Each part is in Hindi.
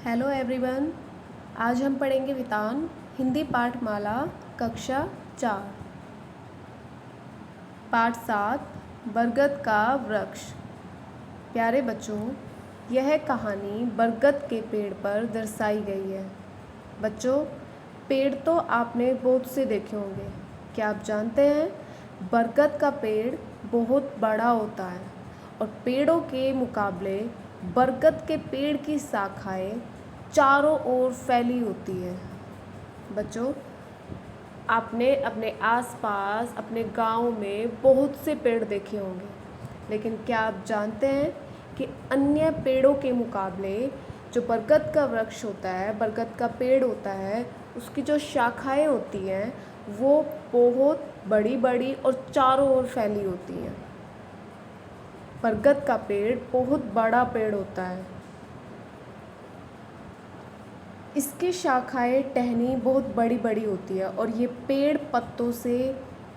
Hello everyone. आज हम पढ़ेंगे वितान हिंदी पाठमाला कक्षा 4 पाठ 7 बरगद का वृक्ष। प्यारे बच्चों, यह कहानी बरगद के पेड़ पर दर्शाई गई है। बच्चों, पेड़ तो आपने बहुत से देखे होंगे। क्या आप जानते हैं बरगद का पेड़ बहुत बड़ा होता है और पेड़ों के मुकाबले बरगद के पेड़ की शाखाएं चारों ओर फैली होती है। बच्चों, आपने अपने आसपास अपने गांव में बहुत से पेड़ देखे होंगे, लेकिन क्या आप जानते हैं कि अन्य पेड़ों के मुकाबले जो बरगद का वृक्ष होता है, बरगद का पेड़ होता है, उसकी जो शाखाएं होती हैं वो बहुत बड़ी बड़ी और चारों ओर फैली होती हैं। बरगद का पेड़ बहुत बड़ा पेड़ होता है। इसकी शाखाएं टहनी बहुत बड़ी बड़ी होती है और ये पेड़ पत्तों से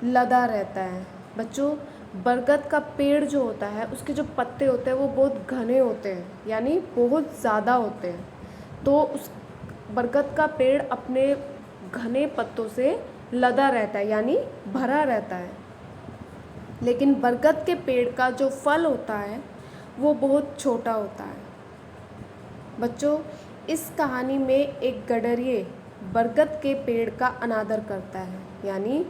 लदा रहता है। बच्चों, बरगद का पेड़ जो होता है उसके जो पत्ते होते हैं वो बहुत घने होते हैं, यानी बहुत ज़्यादा होते हैं। तो उस बरगद का पेड़ अपने घने पत्तों से लदा रहता है, यानी भरा रहता है। लेकिन बरगद के पेड़ का जो फल होता है वो बहुत छोटा होता है। बच्चों, इस कहानी में एक गडरिये बरगद के पेड़ का अनादर करता है, यानी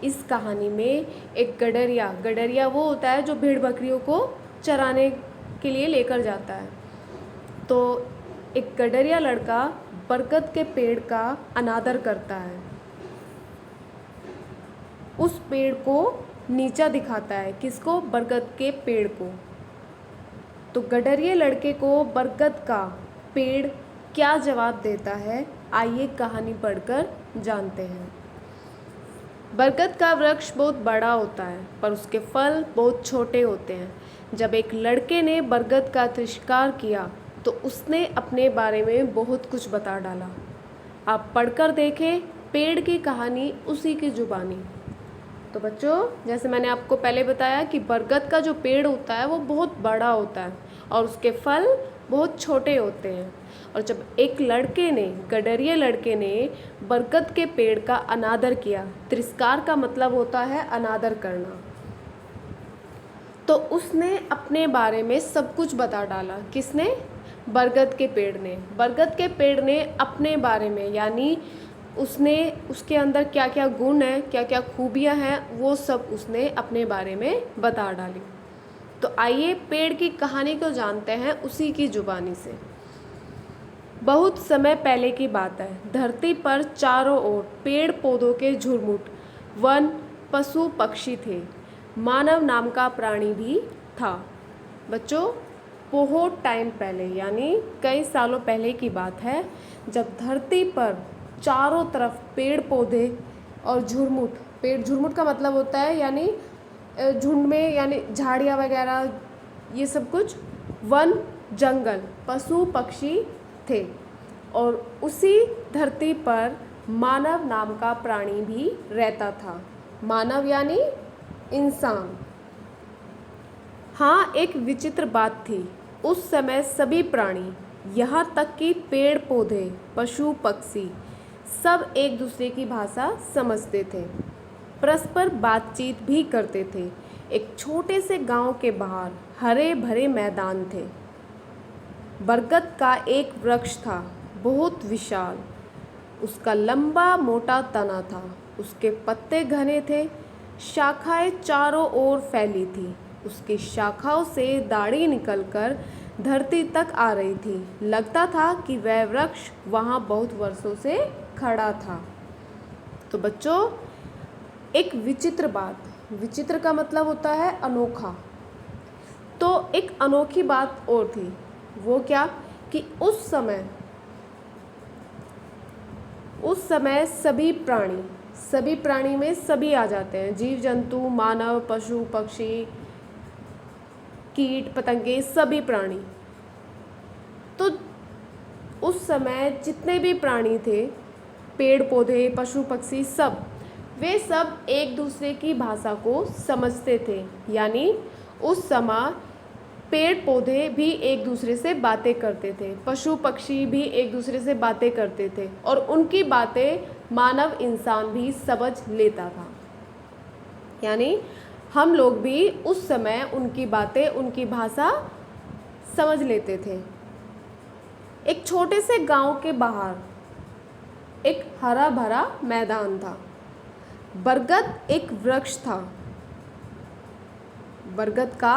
इस कहानी में एक गडरिया वो होता है जो भेड़ बकरियों को चराने के लिए लेकर जाता है। तो एक गडरिया लड़का बरगद के पेड़ का अनादर करता है, उस पेड़ को नीचा दिखाता है। किसको? बरगद के पेड़ को। तो गडरिये लड़के को बरगद का पेड़ क्या जवाब देता है, आइए कहानी पढ़कर जानते हैं। बरगद का वृक्ष बहुत बड़ा होता है पर उसके फल बहुत छोटे होते हैं। जब एक लड़के ने बरगद का तिरस्कार किया तो उसने अपने बारे में बहुत कुछ बता डाला। आप पढ़कर देखें पेड़ की कहानी उसी की जुबानी। तो बच्चों, जैसे मैंने आपको पहले बताया कि बरगद का जो पेड़ होता है वो बहुत बड़ा होता है और उसके फल बहुत छोटे होते हैं। और जब एक गडरिये लड़के ने बरगद के पेड़ का अनादर किया, तिरस्कार का मतलब होता है अनादर करना, तो उसने अपने बारे में सब कुछ बता डाला। किसने? बरगद के पेड़ ने। बरगद के पेड़ ने अपने बारे में, यानी उसके अंदर क्या क्या गुण हैं, क्या क्या खूबियां हैं, वो सब उसने अपने बारे में बता डाली। तो आइए पेड़ की कहानी को जानते हैं उसी की जुबानी से। बहुत समय पहले की बात है। धरती पर चारों ओर पेड़ पौधों के झुरमुट, वन, पशु पक्षी थे। मानव नाम का प्राणी भी था। बच्चों, बहुत टाइम पहले, यानी कई सालों पहले की बात है, जब धरती पर चारों तरफ पेड़ पौधे और झुरमुट का मतलब होता है यानी झुंड में, यानी झाड़ियाँ वगैरह, ये सब कुछ, वन, जंगल, पशु पक्षी थे। और उसी धरती पर मानव नाम का प्राणी भी रहता था। मानव यानी इंसान। हाँ, एक विचित्र बात थी। उस समय सभी प्राणी, यहाँ तक कि पेड़ पौधे, पशु पक्षी, सब एक दूसरे की भाषा समझते थे, परस्पर बातचीत भी करते थे। एक छोटे से गांव के बाहर हरे भरे मैदान थे। बरगद का एक वृक्ष था, बहुत विशाल। उसका लंबा मोटा तना था, उसके पत्ते घने थे, शाखाएं चारों ओर फैली थी। उसकी शाखाओं से डाली निकलकर धरती तक आ रही थी। लगता था कि वह वृक्ष वहाँ बहुत वर्षों से खड़ा था। तो बच्चों, एक विचित्र बात, विचित्र का मतलब होता है अनोखा। तो एक अनोखी बात और थी। वो क्या? कि उस समय सभी प्राणी में सभी आ जाते हैं, जीव जंतु, मानव, पशु पक्षी, कीट पतंगे, सभी प्राणी। तो उस समय जितने भी प्राणी थे, पेड़ पौधे, पशु पक्षी, वे सब एक दूसरे की भाषा को समझते थे। यानी उस समय पेड़ पौधे भी एक दूसरे से बातें करते थे, पशु पक्षी भी एक दूसरे से बातें करते थे और उनकी बातें मानव इंसान भी समझ लेता था। यानी हम लोग भी उस समय उनकी बातें, उनकी भाषा समझ लेते थे। एक छोटे से गांव के बाहर एक हरा भरा मैदान था। बरगद एक वृक्ष था। बरगद का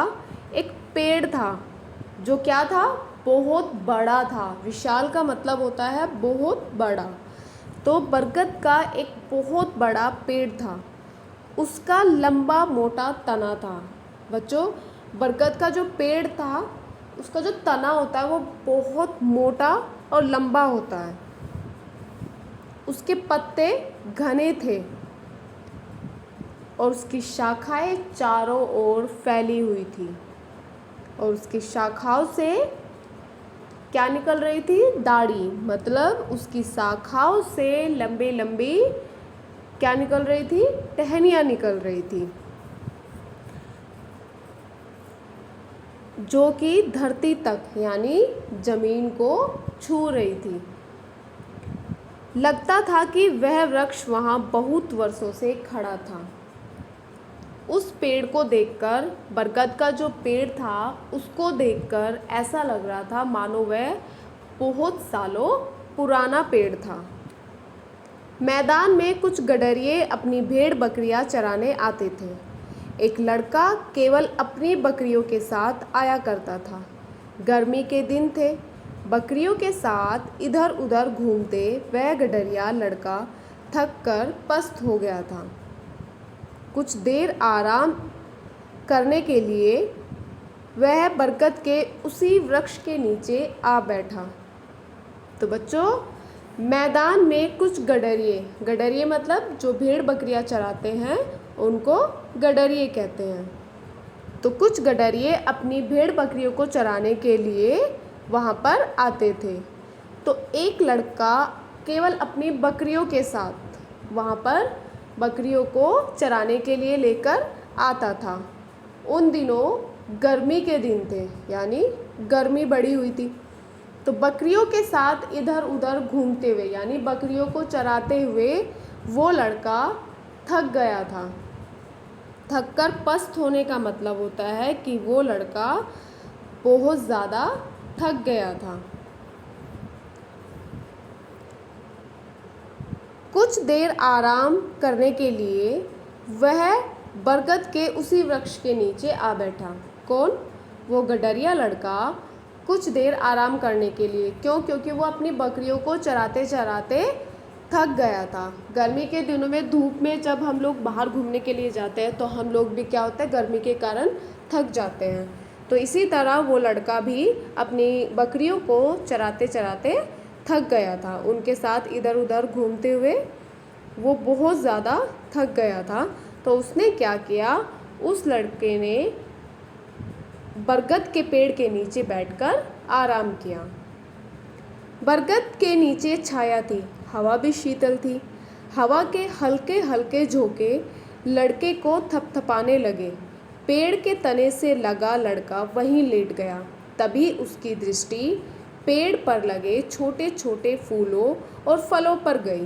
एक पेड़ था जो क्या था, बहुत बड़ा था। विशाल का मतलब होता है बहुत बड़ा। तो बरगद का एक बहुत बड़ा पेड़ था। उसका लंबा मोटा तना था। बच्चों, बरगद का जो पेड़ था उसका जो तना होता है वो बहुत मोटा और लंबा होता है। उसके पत्ते घने थे और उसकी शाखाएं चारों ओर फैली हुई थी और उसकी शाखाओं से क्या निकल रही थी, दाढ़ी। मतलब उसकी शाखाओं से लंबी लंबी क्या निकल रही थी, टहनियाँ निकल रही थी जो कि धरती तक यानी जमीन को छू रही थी। लगता था कि वह वृक्ष वहाँ बहुत वर्षों से खड़ा था। उस पेड़ को देखकर, बरगद का जो पेड़ था उसको देखकर ऐसा लग रहा था मानो वह बहुत सालों पुराना पेड़ था। मैदान में कुछ गडरिये अपनी भेड़ बकरियां चराने आते थे। एक लड़का केवल अपनी बकरियों के साथ आया करता था। गर्मी के दिन थे। बकरियों के साथ इधर उधर घूमते वह गडरिया लड़का थक कर पस्त हो गया था। कुछ देर आराम करने के लिए वह बरगद के उसी वृक्ष के नीचे आ बैठा। तो बच्चों, मैदान में कुछ गडरिये मतलब जो भेड़ बकरियां चराते हैं उनको गडरिये कहते हैं। तो कुछ गडरिये अपनी भेड़ बकरियों को चराने के लिए वहाँ पर आते थे। तो एक लड़का केवल अपनी बकरियों के साथ वहाँ पर बकरियों को चराने के लिए लेकर आता था। उन दिनों गर्मी के दिन थे, यानी गर्मी बढ़ी हुई थी। तो बकरियों के साथ इधर उधर घूमते हुए यानी बकरियों को चराते हुए वो लड़का थक गया था। थक कर पस्त होने का मतलब होता है कि वो लड़का बहुत ज़्यादा थक गया था। कुछ देर आराम करने के लिए वह बरगद के उसी वृक्ष के नीचे आ बैठा। कौन? वो गडरिया लड़का कुछ देर आराम करने के लिए। क्यों? क्योंकि वो अपनी बकरियों को चराते चराते थक गया था। गर्मी के दिनों में धूप में जब हम लोग बाहर घूमने के लिए जाते हैं तो हम लोग भी क्या होता है, गर्मी के कारण थक जाते हैं। तो इसी तरह वो लड़का भी अपनी बकरियों को चराते चराते थक गया था। उनके साथ इधर उधर घूमते हुए वो बहुत ज़्यादा थक गया था। तो उसने क्या किया, उस लड़के ने बरगद के पेड़ के नीचे बैठकर आराम किया। बरगद के नीचे छाया थी, हवा भी शीतल थी। हवा के हल्के हल्के झोंके लड़के को थपथपाने लगे। पेड़ के तने से लगा लड़का वहीं लेट गया। तभी उसकी दृष्टि पेड़ पर लगे छोटे छोटे फूलों और फलों पर गई।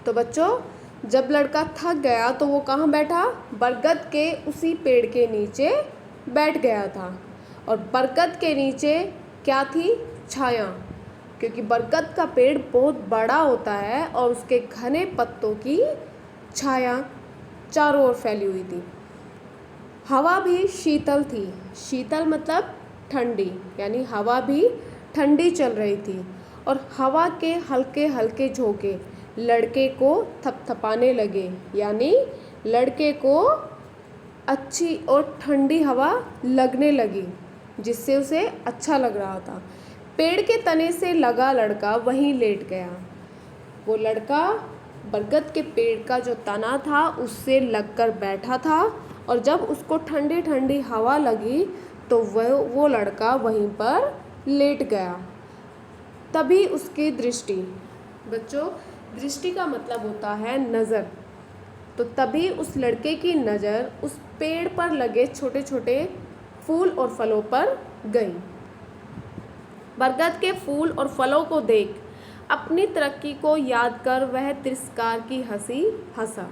तो बच्चों, जब लड़का थक गया तो वो कहाँ बैठा? बरगद के उसी पेड़ के नीचे बैठ गया था। और बरगद के नीचे क्या थी? छाया। क्योंकि बरगद का पेड़ बहुत बड़ा होता है और उसके घने पत्तों की छाया चारों ओर फैली हुई थी। हवा भी शीतल थी। शीतल मतलब ठंडी, यानी हवा भी ठंडी चल रही थी। और हवा के हल्के हल्के झोंके लड़के को थपथपाने लगे, यानी लड़के को अच्छी और ठंडी हवा लगने लगी जिससे उसे अच्छा लग रहा था। पेड़ के तने से लगा लड़का वहीं लेट गया। वो लड़का बरगद के पेड़ का जो तना था उससे लगकर बैठा था और जब उसको ठंडी ठंडी हवा लगी तो वो लड़का वहीं पर लेट गया। तभी उसकी दृष्टि, बच्चों दृष्टि का मतलब होता है नज़र। तो तभी उस लड़के की नज़र उस पेड़ पर लगे छोटे छोटे फूल और फलों पर गई। बरगद के फूल और फलों को देख अपनी तरक्की को याद कर वह तिरस्कार की हंसी हंसा।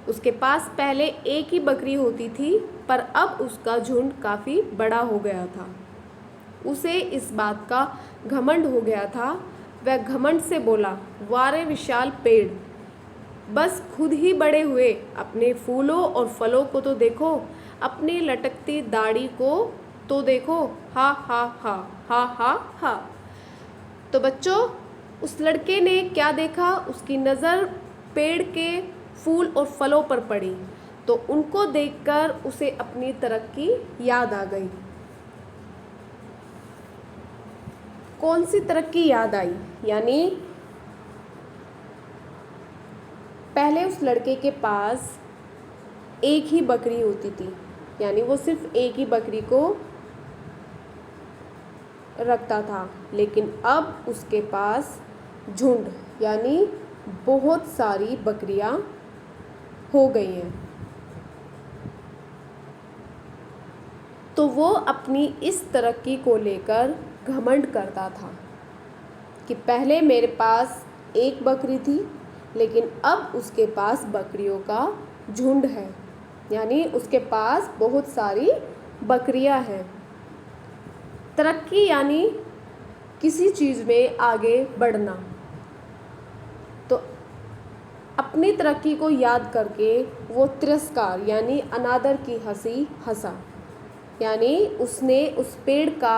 उसके पास पहले एक ही बकरी होती थी, पर अब उसका झुंड काफ़ी बड़ा हो गया था। उसे इस बात का घमंड हो गया था। वह घमंड से बोला, वारे विशाल पेड़, बस खुद ही बड़े हुए, अपने फूलों और फलों को तो देखो, अपनी लटकती दाढ़ी को तो देखो, हा हा हा हा हा हा। तो बच्चों, उस लड़के ने क्या देखा? उसकी नज़र पेड़ के फूल और फलों पर पड़ी, तो उनको देखकर उसे अपनी तरक्की याद आ गई। कौन सी तरक्की याद आई? यानी पहले उस लड़के के पास एक ही बकरी होती थी, यानी वो सिर्फ एक ही बकरी को रखता था, लेकिन अब उसके पास झुंड यानी बहुत सारी बकरियां हो गई हैं। तो वो अपनी इस तरक्की को लेकर घमंड करता था कि पहले मेरे पास एक बकरी थी, लेकिन अब उसके पास बकरियों का झुंड है, यानी उसके पास बहुत सारी बकरियां हैं। तरक्की यानी किसी चीज़ में आगे बढ़ना। तो अपनी तरक्की को याद करके वो तिरस्कार यानी अनादर की हंसी हंसा, यानी उसने उस पेड़ का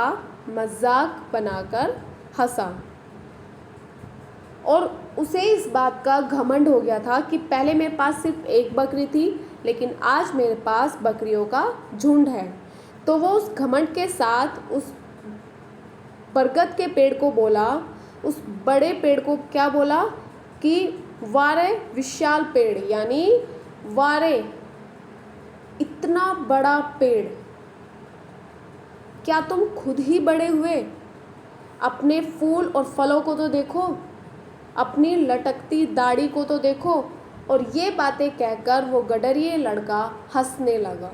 मजाक बनाकर हंसा। और उसे इस बात का घमंड हो गया था कि पहले मेरे पास सिर्फ एक बकरी थी, लेकिन आज मेरे पास बकरियों का झुंड है। तो वो उस घमंड के साथ उस बरगद के पेड़ को बोला, उस बड़े पेड़ को क्या बोला कि वारे विशाल पेड़, यानी वारे इतना बड़ा पेड़, क्या तुम खुद ही बड़े हुए? अपने फूल और फलों को तो देखो, अपनी लटकती दाढ़ी को तो देखो। और ये बातें कहकर वो गडरिये लड़का हंसने लगा।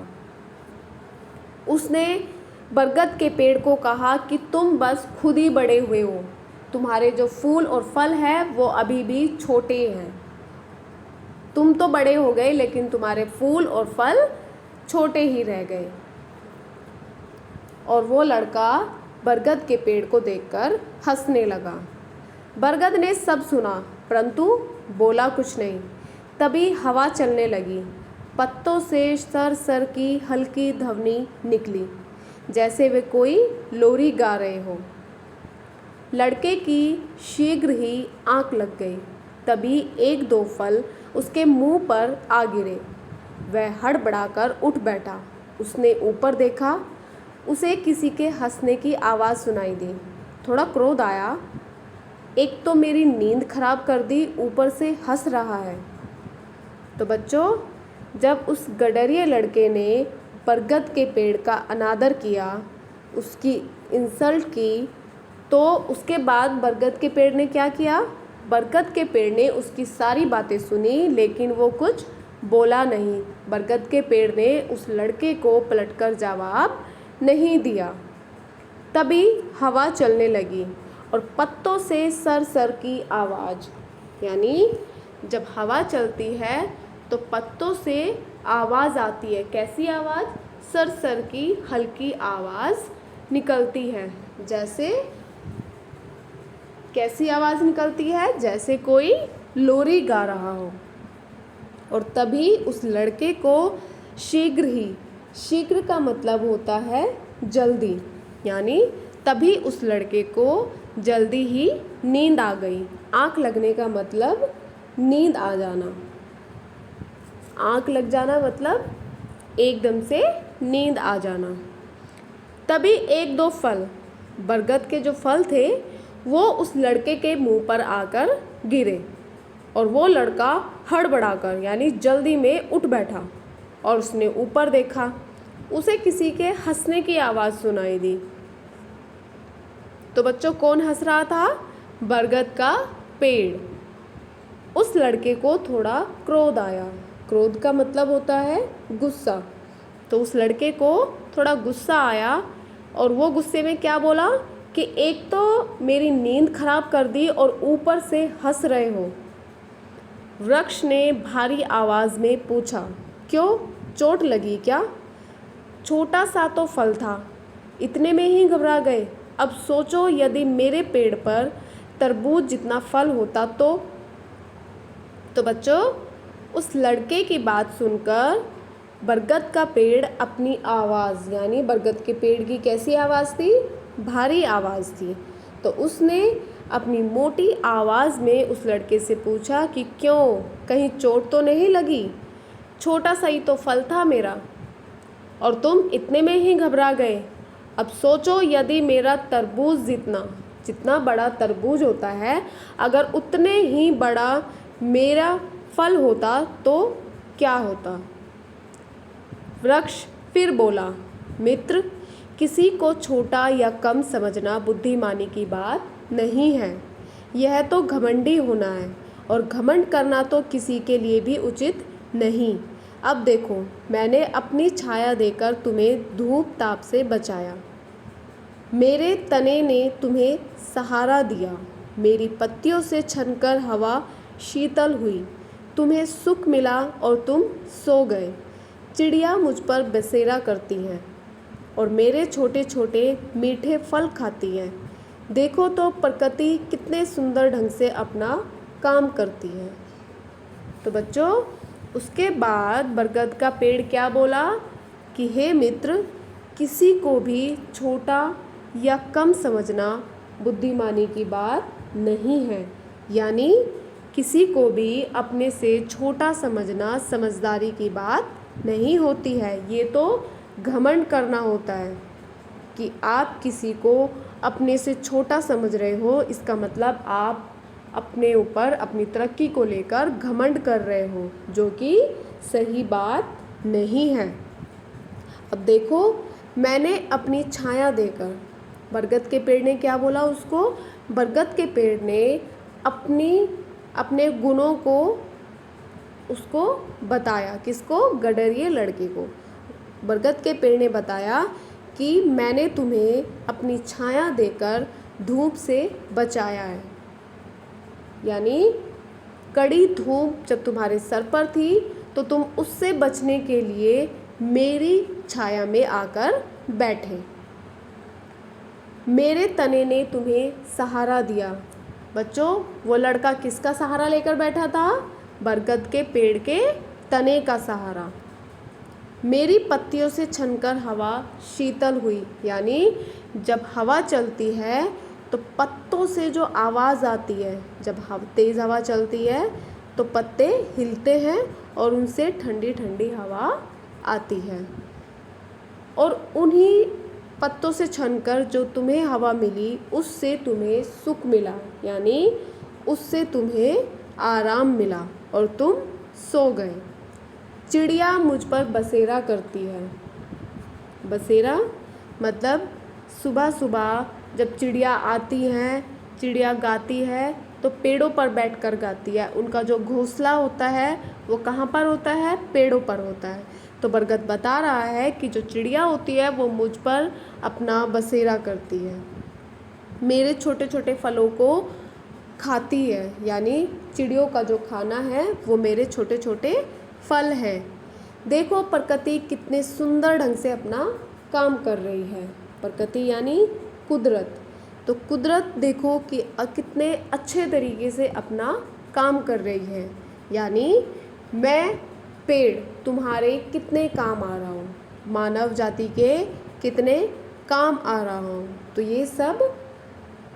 उसने बरगद के पेड़ को कहा कि तुम बस खुद ही बड़े हुए हो, तुम्हारे जो फूल और फल हैं वो अभी भी छोटे हैं। तुम तो बड़े हो गए, लेकिन तुम्हारे फूल और फल छोटे ही रह गए। और वो लड़का बरगद के पेड़ को देखकर हंसने लगा। बरगद ने सब सुना, परंतु बोला कुछ नहीं। तभी हवा चलने लगी, पत्तों से सर सर की हल्की ध्वनि निकली, जैसे वे कोई लोरी गा रहे हो। लड़के की शीघ्र ही आंख लग गई। तभी एक दो फल उसके मुंह पर आ गिरे। वह हड़बड़ाकर उठ बैठा। उसने ऊपर देखा, उसे किसी के हंसने की आवाज़ सुनाई दी। थोड़ा क्रोध आया, एक तो मेरी नींद खराब कर दी, ऊपर से हंस रहा है। तो बच्चों, जब उस गडरिये लड़के ने बरगद के पेड़ का अनादर किया, उसकी इंसल्ट की, तो उसके बाद बरगद के पेड़ ने क्या किया? बरगद के पेड़ ने उसकी सारी बातें सुनी, लेकिन वो कुछ बोला नहीं। बरगद के पेड़ ने उस लड़के को पलटकर जवाब नहीं दिया। तभी हवा चलने लगी और पत्तों से सर सर की आवाज़, यानी जब हवा चलती है तो पत्तों से आवाज़ आती है। कैसी आवाज़? सर सर की हल्की आवाज़ निकलती है। जैसे कैसी आवाज़ निकलती है? जैसे कोई लोरी गा रहा हो। और तभी उस लड़के को शीघ्र ही, शीघ्र का मतलब होता है जल्दी, यानी तभी उस लड़के को जल्दी ही नींद आ गई। आँख लगने का मतलब नींद आ जाना। आँख लग जाना मतलब एकदम से नींद आ जाना। तभी एक दो फल, बरगद के जो फल थे, वो उस लड़के के मुंह पर आकर गिरे और वो लड़का हड़बड़ाकर यानी जल्दी में उठ बैठा और उसने ऊपर देखा। उसे किसी के हंसने की आवाज़ सुनाई दी। तो बच्चों, कौन हंस रहा था? बरगद का पेड़। उस लड़के को थोड़ा क्रोध आया। क्रोध का मतलब होता है गुस्सा। तो उस लड़के को थोड़ा गुस्सा आया और वो गुस्से में क्या बोला कि एक तो मेरी नींद खराब कर दी और ऊपर से हंस रहे हो। वृक्ष ने भारी आवाज़ में पूछा, क्यों, चोट लगी क्या? छोटा सा तो फल था, इतने में ही घबरा गए। अब सोचो यदि मेरे पेड़ पर तरबूज जितना फल होता तो बच्चों उस लड़के की बात सुनकर बरगद का पेड़ अपनी आवाज़, यानी बरगद के पेड़ की कैसी आवाज़ थी? भारी आवाज़ थी। तो उसने अपनी मोटी आवाज़ में उस लड़के से पूछा कि क्यों, कहीं चोट तो नहीं लगी? छोटा सा ही तो फल था मेरा और तुम इतने में ही घबरा गए। अब सोचो यदि मेरा तरबूज जितना बड़ा तरबूज होता है, अगर उतने ही बड़ा मेरा फल होता तो क्या होता? वृक्ष फिर बोला, मित्र, किसी को छोटा या कम समझना बुद्धिमानी की बात नहीं है। यह तो घमंडी होना है और घमंड करना तो किसी के लिए भी उचित नहीं। अब देखो, मैंने अपनी छाया देकर तुम्हें धूप ताप से बचाया। मेरे तने ने तुम्हें सहारा दिया। मेरी पत्तियों से छनकर हवा शीतल हुई। तुम्हें सुख मिला और तुम सो गए। चिड़िया मुझ पर बसेरा करती हैं और मेरे छोटे छोटे मीठे फल खाती हैं। देखो तो प्रकृति कितने सुंदर ढंग से अपना काम करती है। तो बच्चों उसके बाद बरगद का पेड़ क्या बोला कि हे मित्र, किसी को भी छोटा या कम समझना बुद्धिमानी की बात नहीं है। यानी किसी को भी अपने से छोटा समझना समझदारी की बात नहीं होती है। ये तो घमंड करना होता है कि आप किसी को अपने से छोटा समझ रहे हो, इसका मतलब आप अपने ऊपर अपनी तरक्की को लेकर घमंड कर रहे हो, जो कि सही बात नहीं है। अब देखो, मैंने अपनी छाया देकर, बरगद के पेड़ ने क्या बोला उसको? बरगद के पेड़ ने अपने गुणों को उसको बताया। किसको? गडरिये लड़के को। बरगद के पेड़ ने बताया कि मैंने तुम्हें अपनी छाया देकर धूप से बचाया है। यानी कड़ी धूप जब तुम्हारे सर पर थी तो तुम उससे बचने के लिए मेरी छाया में आकर बैठे। मेरे तने ने तुम्हें सहारा दिया। बच्चों वो लड़का किसका सहारा लेकर बैठा था? बरगद के पेड़ के तने का सहारा। मेरी पत्तियों से छनकर हवा शीतल हुई। यानी जब हवा चलती है तो पत्तों से जो आवाज़ आती है, जब तेज़ हवा चलती है तो पत्ते हिलते हैं और उनसे ठंडी ठंडी हवा आती है। और उन्हीं पत्तों से छनकर जो तुम्हें हवा मिली उससे तुम्हें सुख मिला। यानी उससे तुम्हें आराम मिला और तुम सो गए। चिड़िया मुझ पर बसेरा करती है। बसेरा मतलब सुबह सुबह जब चिड़िया आती हैं, चिड़िया गाती है तो पेड़ों पर बैठकर गाती है। उनका जो घोंसला होता है वो कहाँ पर होता है? पेड़ों पर होता है। तो बरगद बता रहा है कि जो चिड़िया होती है वो मुझ पर अपना बसेरा करती है, मेरे छोटे छोटे फलों को खाती है। यानी चिड़ियों का जो खाना है वो मेरे छोटे छोटे फल हैं। देखो प्रकृति कितने सुंदर ढंग से अपना काम कर रही है। प्रकृति यानी कुदरत। तो कुदरत देखो कि कितने अच्छे तरीके से अपना काम कर रही है। यानी मैं पेड़ तुम्हारे कितने काम आ रहा हूँ, मानव जाति के कितने काम आ रहा हूँ। तो ये सब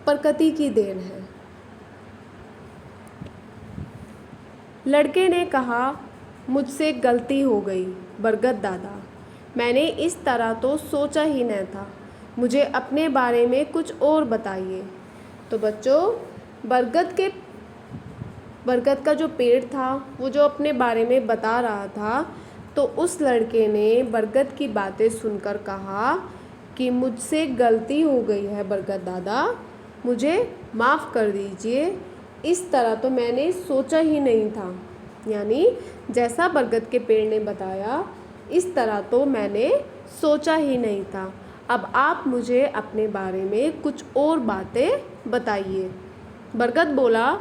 प्रकृति की देन है। लड़के ने कहा, मुझसे गलती हो गई बरगद दादा, मैंने इस तरह तो सोचा ही नहीं था। मुझे अपने बारे में कुछ और बताइए। तो बच्चों बरगद का जो पेड़ था वो जो अपने बारे में बता रहा था, तो उस लड़के ने बरगद की बातें सुनकर कहा कि मुझसे गलती हो गई है बरगद दादा, मुझे माफ़ कर दीजिए। इस तरह तो मैंने सोचा ही नहीं था। यानी जैसा बरगद के पेड़ ने बताया इस तरह तो मैंने सोचा ही नहीं था। अब आप मुझे अपने बारे में कुछ और बातें बताइए। बरगद बोला,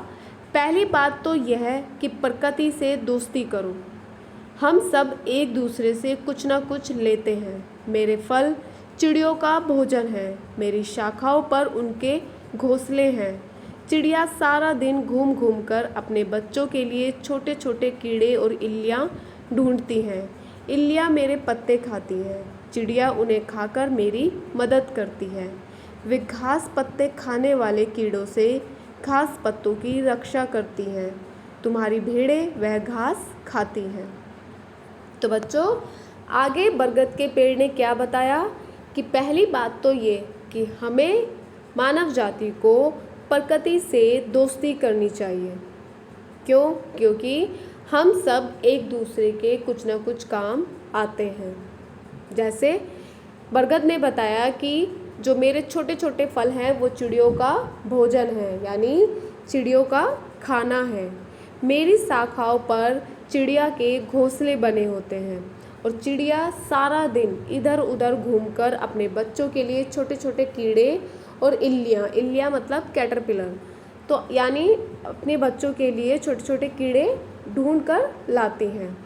पहली बात तो यह कि प्रकृति से दोस्ती करो। हम सब एक दूसरे से कुछ ना कुछ लेते हैं। मेरे फल चिड़ियों का भोजन है। मेरी शाखाओं पर उनके घोंसले हैं। चिड़िया सारा दिन घूम घूम कर अपने बच्चों के लिए छोटे छोटे कीड़े और इल्लियाँ ढूंढती हैं। इल्लियाँ मेरे पत्ते खाती हैं। चिड़िया उन्हें खाकर मेरी मदद करती है। वे घास पत्ते खाने वाले कीड़ों से घास पत्तों की रक्षा करती हैं। तुम्हारी भेड़ें वह घास खाती हैं। तो बच्चों, आगे बरगद के पेड़ ने क्या बताया कि पहली बात तो ये कि हमें मानव जाति को प्रकृति से दोस्ती करनी चाहिए। क्यों? क्योंकि हम सब एक दूसरे के कुछ ना कुछ काम आते हैं। जैसे बरगद ने बताया कि जो मेरे छोटे छोटे फल हैं वो चिड़ियों का भोजन है, यानी चिड़ियों का खाना है। मेरी शाखाओं पर चिड़िया के घोंसले बने होते हैं और चिड़िया सारा दिन इधर उधर घूमकर अपने बच्चों के लिए छोटे छोटे कीड़े और इल्लियाँ मतलब कैटरपिलर, तो यानी अपने बच्चों के लिए छोटे छोटे कीड़े ढूंढ कर लाती हैं।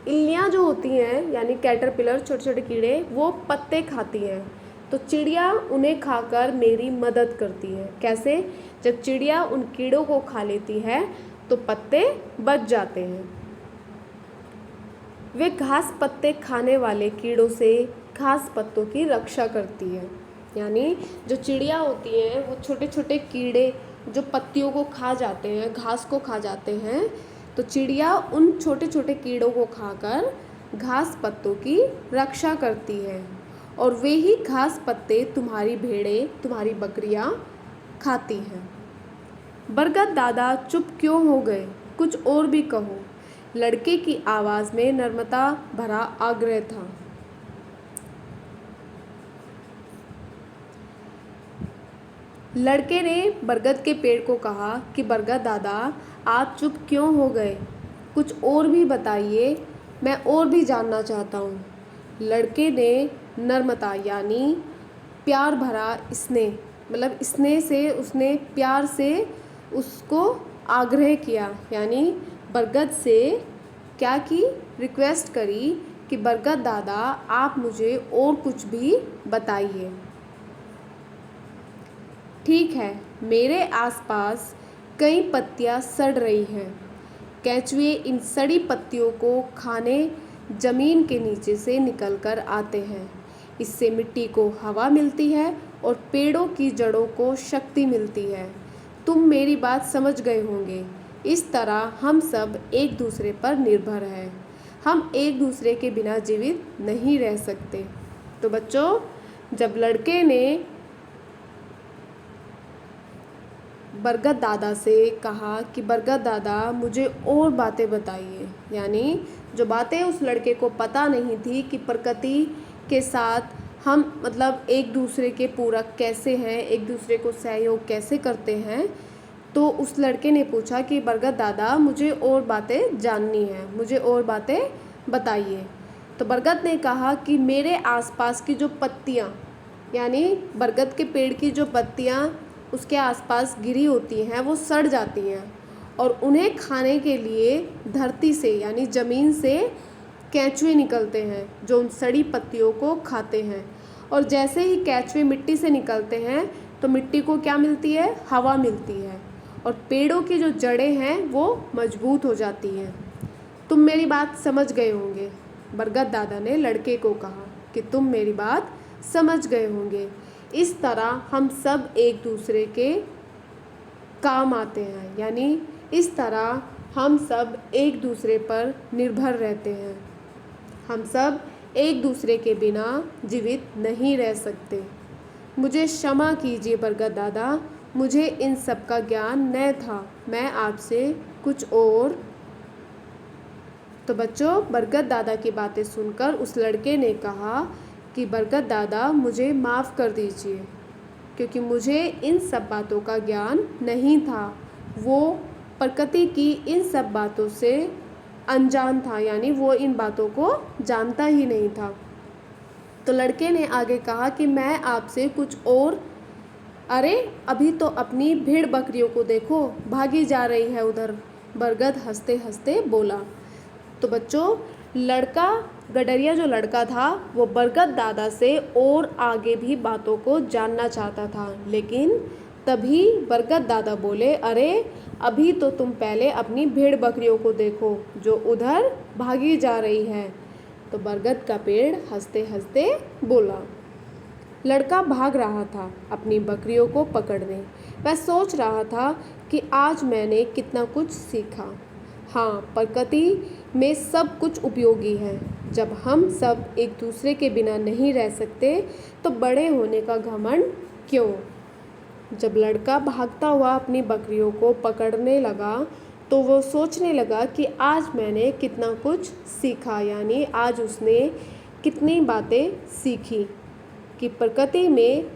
इल्लियाँ जो होती हैं यानी कैटरपिलर छोटे छोटे कीड़े, वो पत्ते खाती हैं। तो चिड़िया उन्हें खाकर मेरी मदद करती है। कैसे? जब चिड़िया उन कीड़ों को खा लेती है तो पत्ते बच जाते हैं। वे घास पत्ते खाने वाले कीड़ों से घास पत्तों की रक्षा करती है। यानी जो चिड़िया होती हैं वो छोटे छोटे कीड़े जो पत्तियों को खा जाते हैं, घास को खा जाते हैं, तो चिड़िया उन छोटे छोटे कीड़ों को खाकर घास पत्तों की रक्षा करती है और वे ही घास पत्ते तुम्हारी भेड़ें, तुम्हारी बकरियां खाती हैं। बरगद दादा चुप क्यों हो गए? कुछ और भी कहो। लड़के की आवाज़ में नम्रता भरा आग्रह था। लड़के ने बरगद के पेड़ को कहा कि बरगद दादा, आप चुप क्यों हो गए? कुछ और भी बताइए, मैं और भी जानना चाहता हूँ। लड़के ने नम्रता यानी प्यार भरा स्नेह, मतलब स्नेह से उसने प्यार से उसको आग्रह किया, यानी बरगद से क्या की, रिक्वेस्ट करी कि बरगद दादा आप मुझे और कुछ भी बताइए। ठीक है, मेरे आसपास कई पत्तियां सड़ रही हैं। केंचुए इन सड़ी पत्तियों को खाने ज़मीन के नीचे से निकलकर आते हैं। इससे मिट्टी को हवा मिलती है और पेड़ों की जड़ों को शक्ति मिलती है। तुम मेरी बात समझ गए होंगे। इस तरह हम सब एक दूसरे पर निर्भर हैं। हम एक दूसरे के बिना जीवित नहीं रह सकते। तो बच्चों, जब लड़के ने बरगद दादा से कहा कि बरगद दादा मुझे और बातें बताइए, यानी जो बातें उस लड़के को पता नहीं थी कि प्रकृति के साथ हम मतलब एक दूसरे के पूरक कैसे हैं, एक दूसरे को सहयोग कैसे करते हैं, तो उस लड़के ने पूछा कि बरगद दादा मुझे और बातें जाननी हैं, मुझे और बातें बताइए। तो बरगद ने कहा कि मेरे आसपास की जो पत्तियाँ, यानी बरगद के पेड़ की जो पत्तियाँ उसके आसपास गिरी होती हैं वो सड़ जाती हैं और उन्हें खाने के लिए धरती से यानी ज़मीन से केंचुए निकलते हैं जो उन सड़ी पत्तियों को खाते हैं। और जैसे ही केंचुए मिट्टी से निकलते हैं तो मिट्टी को क्या मिलती है? हवा मिलती है और पेड़ों की जो जड़ें हैं वो मजबूत हो जाती हैं। तुम मेरी बात समझ गए होंगे। बरगद दादा ने लड़के को कहा कि तुम मेरी बात समझ गए होंगे। इस तरह हम सब एक दूसरे के काम आते हैं, यानी इस तरह हम सब एक दूसरे पर निर्भर रहते हैं। हम सब एक दूसरे के बिना जीवित नहीं रह सकते। मुझे क्षमा कीजिए बरगद दादा, मुझे इन सब का ज्ञान न था। मैं आपसे कुछ और। तो बच्चों, बरगद दादा की बातें सुनकर उस लड़के ने कहा कि बरगद दादा मुझे माफ़ कर दीजिए, क्योंकि मुझे इन सब बातों का ज्ञान नहीं था। वो प्रकृति की इन सब बातों से अनजान था, यानी वो इन बातों को जानता ही नहीं था। तो लड़के ने आगे कहा कि मैं आपसे कुछ और, अरे अभी तो अपनी भेड़ बकरियों को देखो, भागी जा रही है उधर, बरगद हंसते हंसते बोला। तो बच्चों, लड़का गडरिया जो लड़का था वो बरगद दादा से और आगे भी बातों को जानना चाहता था, लेकिन तभी बरगद दादा बोले, अरे अभी तो तुम पहले अपनी भेड़ बकरियों को देखो जो उधर भागी जा रही है। तो बरगद का पेड़ हंसते हंसते बोला। लड़का भाग रहा था अपनी बकरियों को पकड़ने। वह सोच रहा था कि आज मैंने कितना कुछ सीखा। हाँ, प्रकृति में सब कुछ उपयोगी है। जब हम सब एक दूसरे के बिना नहीं रह सकते तो बड़े होने का घमंड क्यों। जब लड़का भागता हुआ अपनी बकरियों को पकड़ने लगा तो वो सोचने लगा कि आज मैंने कितना कुछ सीखा, यानी आज उसने कितनी बातें सीखी कि प्रकृति में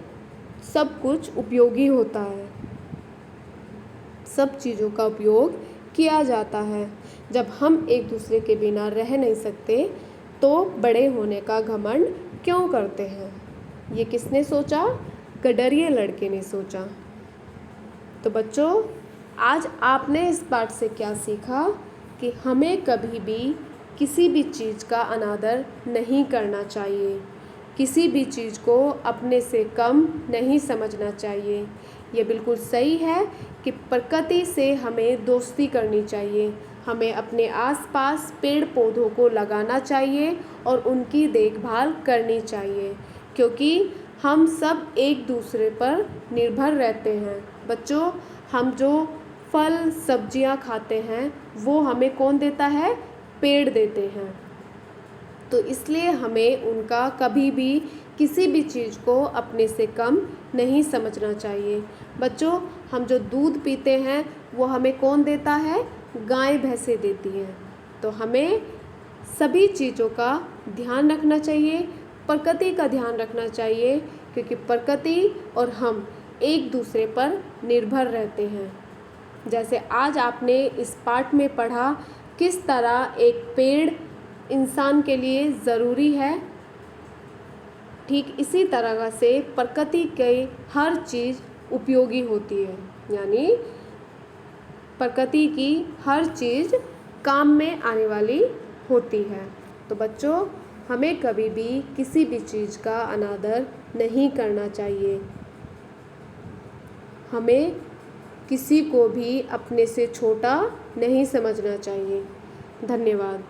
सब कुछ उपयोगी होता है, सब चीज़ों का उपयोग किया जाता है। जब हम एक दूसरे के बिना रह नहीं सकते तो बड़े होने का घमंड क्यों करते हैं। ये किसने सोचा? गडरिये लड़के ने सोचा। तो बच्चों, आज आपने इस पाठ से क्या सीखा कि हमें कभी भी किसी भी चीज़ का अनादर नहीं करना चाहिए, किसी भी चीज़ को अपने से कम नहीं समझना चाहिए। ये बिल्कुल सही है कि प्रकृति से हमें दोस्ती करनी चाहिए, हमें अपने आसपास पेड़ पौधों को लगाना चाहिए और उनकी देखभाल करनी चाहिए, क्योंकि हम सब एक दूसरे पर निर्भर रहते हैं। बच्चों, हम जो फल सब्जियां खाते हैं वो हमें कौन देता है? पेड़ देते हैं। तो इसलिए हमें उनका कभी भी किसी भी चीज़ को अपने से कम नहीं समझना चाहिए। बच्चों, हम जो दूध पीते हैं वो हमें कौन देता है? गाय भैंसें देती हैं। तो हमें सभी चीज़ों का ध्यान रखना चाहिए, प्रकृति का ध्यान रखना चाहिए, क्योंकि प्रकृति और हम एक दूसरे पर निर्भर रहते हैं। जैसे आज आपने इस पाठ में पढ़ा किस तरह एक पेड़ इंसान के लिए ज़रूरी है, ठीक इसी तरह से प्रकृति की हर चीज़ उपयोगी होती है, यानी प्रकृति की हर चीज़ काम में आने वाली होती है। तो बच्चों, हमें कभी भी किसी भी चीज़ का अनादर नहीं करना चाहिए, हमें किसी को भी अपने से छोटा नहीं समझना चाहिए। धन्यवाद।